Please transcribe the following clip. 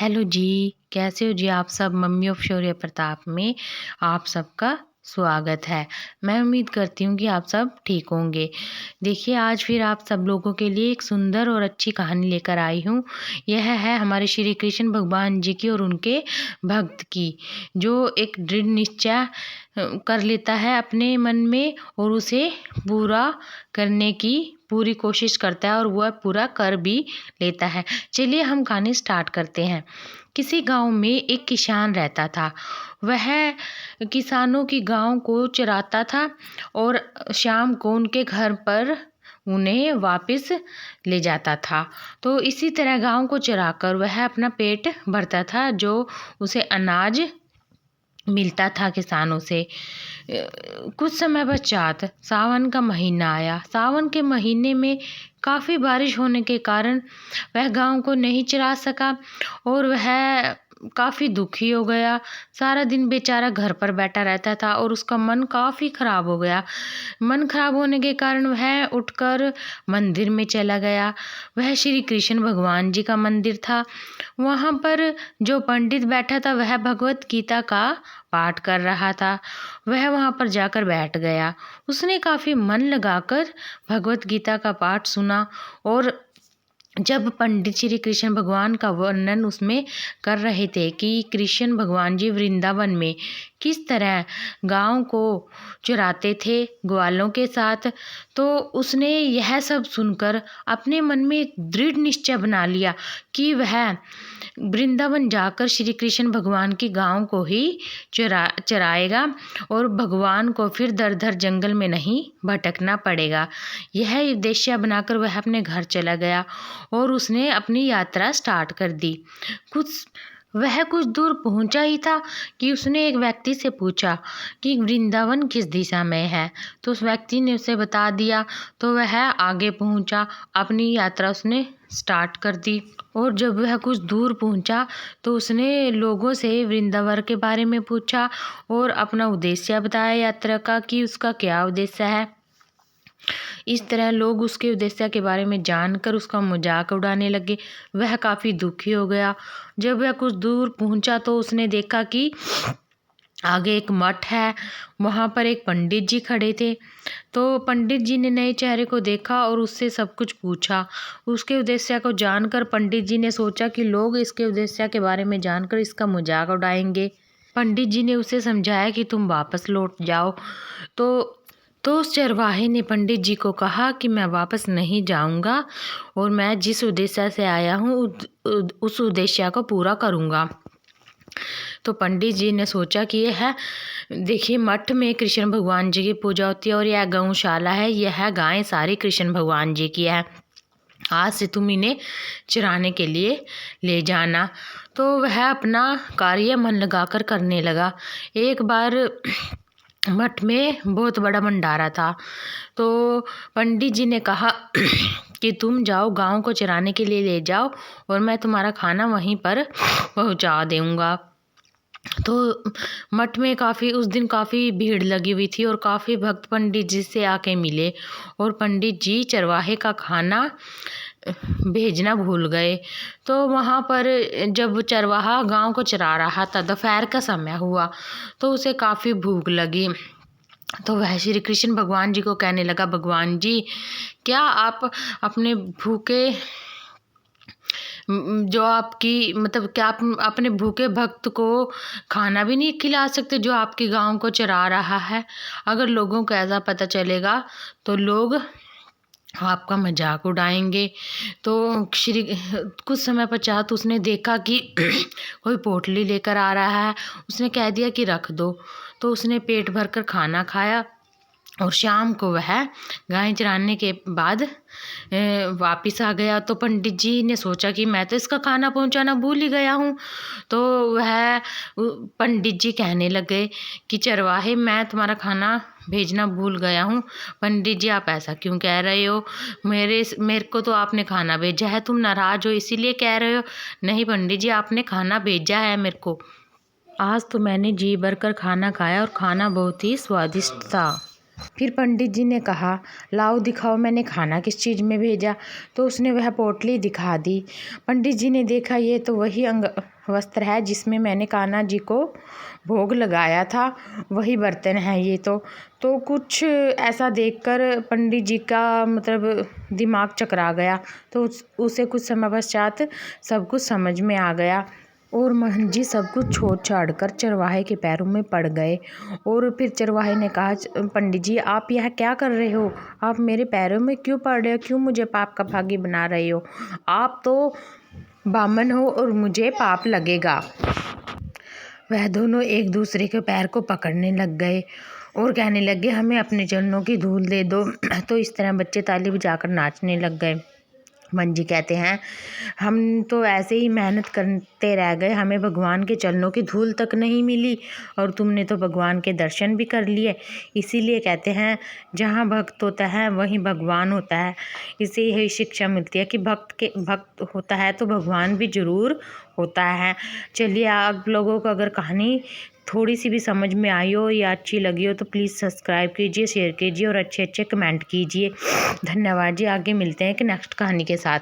Hello जी, कैसे हो जी आप सब? मम्मी ऑफ शौर्य प्रताप में आप सबका स्वागत है। मैं उम्मीद करती हूँ कि आप सब ठीक होंगे। देखिए आज फिर आप सब लोगों के लिए एक सुंदर और अच्छी कहानी लेकर आई हूँ। यह है हमारे श्री कृष्ण भगवान जी की और उनके भक्त की, जो एक दृढ़ निश्चय कर लेता है अपने मन में और उसे पूरा करने की पूरी कोशिश करता है और वह पूरा कर भी लेता है। चलिए हम कहानी स्टार्ट करते हैं। किसी गांव में एक किसान रहता था। वह किसानों की गांव को चराता था और शाम को उनके घर पर उन्हें वापस ले जाता था। तो इसी तरह गांव को चराकर वह अपना पेट भरता था, जो उसे अनाज मिलता था किसानों से। कुछ समय पश्चात सावन का महीना आया। सावन के महीने में काफ़ी बारिश होने के कारण वह गांव को नहीं चला सका और वह काफ़ी दुखी हो गया। सारा दिन बेचारा घर पर बैठा रहता था और उसका मन काफ़ी ख़राब हो गया। मन खराब होने के कारण वह उठकर मंदिर में चला गया। वह श्री कृष्ण भगवान जी का मंदिर था। वहाँ पर जो पंडित बैठा था वह भगवत गीता का पाठ कर रहा था। वह वहाँ पर जाकर बैठ गया। उसने काफ़ी मन लगाकर भगवत गीता का पाठ सुना और जब पंडित श्री कृष्ण भगवान का वर्णन उसमें कर रहे थे कि कृष्ण भगवान जी वृंदावन में किस तरह गांव को चुराते थे ग्वालों के साथ, तो उसने यह सब सुनकर अपने मन में एक दृढ़ निश्चय बना लिया कि वह वृंदावन जाकर श्री कृष्ण भगवान की गांव को ही चराएगा और भगवान को फिर दर दर जंगल में नहीं भटकना पड़ेगा। यह उद्देश्य बनाकर वह अपने घर चला गया और उसने अपनी यात्रा स्टार्ट कर दी। वह कुछ दूर पहुंचा ही था कि उसने एक व्यक्ति से पूछा कि वृंदावन किस दिशा में है। तो उस व्यक्ति ने उसे बता दिया। तो वह आगे पहुंचा, अपनी यात्रा उसने स्टार्ट कर दी। और जब वह कुछ दूर पहुंचा तो उसने लोगों से वृंदावन के बारे में पूछा और अपना उद्देश्य बताया यात्रा का कि उसका क्या उद्देश्य है। इस तरह लोग उसके उद्देश्य के बारे में जानकर उसका मजाक उड़ाने लगे। वह काफ़ी दुखी हो गया। जब वह कुछ दूर पहुंचा तो उसने देखा कि आगे एक मठ है। वहाँ पर एक पंडित जी खड़े थे। तो पंडित जी ने नए चेहरे को देखा और उससे सब कुछ पूछा। उसके उद्देश्य को जानकर पंडित जी ने सोचा कि लोग इसके उद्देश्य के बारे में जानकर इसका मजाक उड़ाएंगे। पंडित जी ने उसे समझाया कि तुम वापस लौट जाओ। तो उस चरवाहे ने पंडित जी को कहा कि मैं वापस नहीं जाऊंगा और मैं जिस उद्देश्य से आया हूँ उस उद्देश्य को पूरा करूंगा। तो पंडित जी ने सोचा कि यह देखिए मठ में कृष्ण भगवान जी की पूजा होती है और यह गौशाला है, यह गायें सारी कृष्ण भगवान जी की है। आज से तुम इन्हें चराने के लिए ले जाना। तो वह अपना कार्य मन लगाकर करने लगा। एक बार मठ में बहुत बड़ा भंडारा था। तो पंडित जी ने कहा कि तुम जाओ गांव को चराने के लिए ले जाओ और मैं तुम्हारा खाना वहीं पर पहुंचा दूंगा। तो मठ में उस दिन काफ़ी भीड़ लगी हुई थी और काफ़ी भक्त पंडित जी से आके मिले और पंडित जी चरवाहे का खाना भेजना भूल गए। तो वहाँ पर जब चरवाहा गांव को चरा रहा था, दोपहर का समय हुआ, तो उसे काफ़ी भूख लगी। तो वह श्री कृष्ण भगवान जी को कहने लगा, भगवान जी क्या आप अपने भूखे जो आपकी मतलब क्या आप अपने भूखे भक्त को खाना भी नहीं खिला सकते जो आपके गांव को चरा रहा है? अगर लोगों को ऐसा पता चलेगा तो लोग आपका मजाक उड़ाएंगे। तो कुछ समय पश्चात उसने देखा कि कोई पोटली लेकर आ रहा है। उसने कह दिया कि रख दो। तो उसने पेट भर कर खाना खाया और शाम को वह गाय चराने के बाद वापस आ गया। तो पंडित जी ने सोचा कि मैं तो इसका खाना पहुंचाना भूल ही गया हूँ। तो वह पंडित जी कहने लगे कि चरवाहे मैं तुम्हारा खाना भेजना भूल गया हूँ। पंडित जी आप ऐसा क्यों कह रहे हो? मेरे को तो आपने खाना भेजा है, तुम नाराज हो इसीलिए कह रहे हो? नहीं पंडित जी, आपने खाना भेजा है मेरे को। आज तो मैंने जी भर कर खाना खाया और खाना बहुत ही स्वादिष्ट था। फिर पंडित जी ने कहा, लाओ दिखाओ मैंने खाना किस चीज़ में भेजा। तो उसने वह पोटली दिखा दी। पंडित जी ने देखा, ये तो वही अंग वस्त्र है जिसमें मैंने कान्हा जी को भोग लगाया था, वही बर्तन है ये तो कुछ ऐसा देखकर पंडित जी का मतलब दिमाग चकरा गया। तो उसे कुछ समय पश्चात सब कुछ समझ में आ गया और मोहन जी सब कुछ छोड़ छाड़ कर चरवाहे के पैरों में पड़ गए। और फिर चरवाहे ने कहा, पंडित जी आप यह क्या कर रहे हो? आप मेरे पैरों में क्यों पड़ रहे हो? क्यों मुझे पाप का भागी बना रहे हो? आप तो बामन हो और मुझे पाप लगेगा। वह दोनों एक दूसरे के पैर को पकड़ने लग गए और कहने लगे, हमें अपने चरणों की धूल दे दो। तो इस तरह बच्चे ताली बजाकर नाचने लग गए। मन जी कहते हैं, हम तो ऐसे ही मेहनत करते रह गए, हमें भगवान के चरणों की धूल तक नहीं मिली और तुमने तो भगवान के दर्शन भी कर लिए। इसीलिए कहते हैं, जहाँ भक्त होता है वहीं भगवान होता है। इससे यही शिक्षा मिलती है कि भक्त होता है तो भगवान भी ज़रूर होता है। चलिए, आप लोगों को अगर कहानी थोड़ी सी भी समझ में आई हो या अच्छी लगी हो तो प्लीज़ सब्सक्राइब कीजिए, शेयर कीजिए और अच्छे अच्छे कमेंट कीजिए। धन्यवाद जी। आगे मिलते हैं कि नेक्स्ट कहानी के साथ।